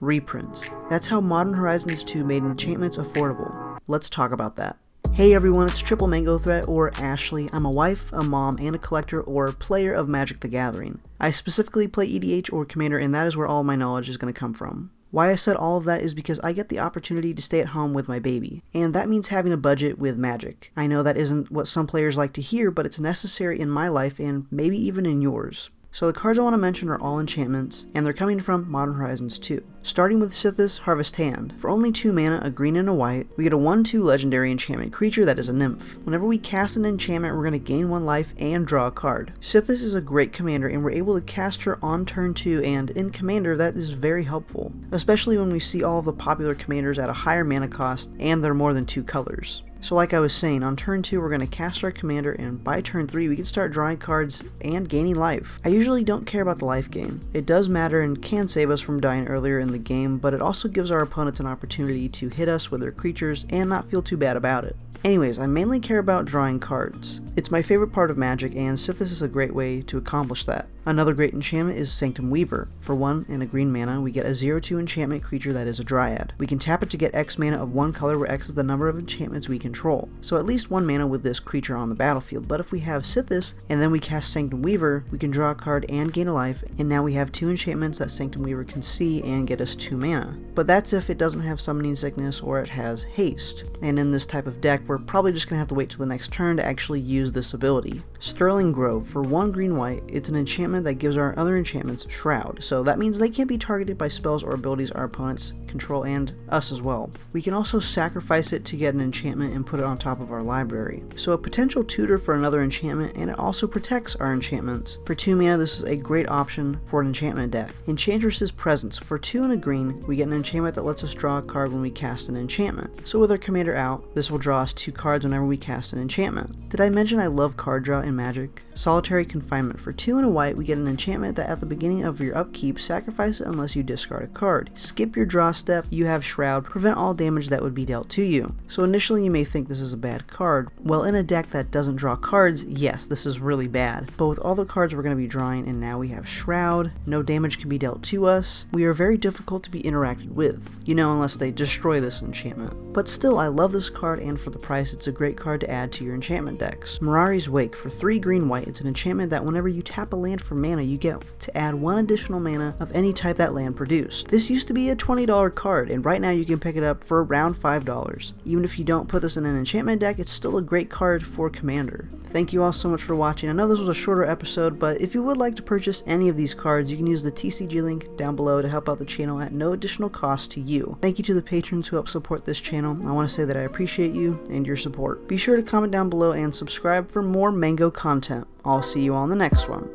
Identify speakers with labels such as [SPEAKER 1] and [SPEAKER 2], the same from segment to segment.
[SPEAKER 1] Reprints. That's how Modern Horizons 2 made enchantments affordable. Let's talk about that. Hey everyone, it's Triple Mango Threat, or Ashley. I'm a wife, a mom, and a collector or player of Magic the Gathering. I specifically play EDH or Commander, and that is where all my knowledge is going to come from. Why I said all of that is because I get the opportunity to stay at home with my baby, and that means having a budget with Magic. I know that isn't what some players like to hear, but it's necessary in my life and maybe even in yours. So the cards I want to mention are all enchantments, and they're coming from Modern Horizons 2. Starting with Seth's Harvest Hand. For only 2 mana, a green and a white, we get a 1/2 legendary enchantment creature that is a nymph. Whenever we cast an enchantment, we're going to gain 1 life and draw a card. Seth's is a great commander, and we're able to cast her on turn 2, and in Commander that is very helpful, especially when we see all of the popular commanders at a higher mana cost, and they're more than 2 colors. So like I was saying, on turn 2 we're going to cast our commander, and by turn 3 we can start drawing cards and gaining life. I usually don't care about the life gain. It does matter and can save us from dying earlier in the game, but it also gives our opponents an opportunity to hit us with their creatures and not feel too bad about it. Anyways, I mainly care about drawing cards. It's my favorite part of Magic, and Seth is a great way to accomplish that. Another great enchantment is Sanctum Weaver. For 1 and a green mana, we get a 0/2 enchantment creature that is a dryad. We can tap it to get X mana of 1 color, where X is the number of enchantments we control. So at least 1 mana with this creature on the battlefield, but if we have Sithis, and then we cast Sanctum Weaver, we can draw a card and gain a life, and now we have 2 enchantments that Sanctum Weaver can see and get us 2 mana. But that's if it doesn't have Summoning Sickness or it has Haste. And in this type of deck, we're probably just going to have to wait till the next turn to actually use this ability. Sterling Grove. For 1 green-white, it's an enchantment that gives our other enchantments Shroud, so that means they can't be targeted by spells or abilities our opponents control, and us as well. We can also sacrifice it to get an enchantment and put it on top of our library. So a potential tutor for another enchantment, and it also protects our enchantments. For 2 mana, this is a great option for an enchantment deck. Enchantress Presence. For 2 and a green, we get an enchantment that lets us draw a card when we cast an enchantment. So with our commander out, this will draw us 2 cards whenever we cast an enchantment. Did I mention I love card draw in Magic? Solitary Confinement. For 2 and a white, we get an enchantment that at the beginning of your upkeep, sacrifice it unless you discard a card. Skip your draw step, you have Shroud, prevent all damage that would be dealt to you. So initially you may think this is a bad card. Well, in a deck that doesn't draw cards, yes, this is really bad. But with all the cards we're going to be drawing, and now we have Shroud, no damage can be dealt to us, we are very difficult to be interacted with. Unless they destroy this enchantment. But still, I love this card, and for the price, it's a great card to add to your enchantment decks. Miraris Wake. For 3 green-white, it's an enchantment that whenever you tap a land for mana, you get to add 1 additional mana of any type that land produced. This used to be a $20 card, and right now you can pick it up for around $5. Even if you don't put this in an enchantment deck, it's still a great card for Commander. Thank you all so much for watching. I know this was a shorter episode, but if you would like to purchase any of these cards, you can use the TCG link down below to help out the channel at no additional cost to you. Thank you to the patrons who help support this channel. I want to say that I appreciate you and your support. Be sure to comment down below and subscribe for more Mango content. I'll see you all in the next one.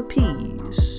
[SPEAKER 1] Peace.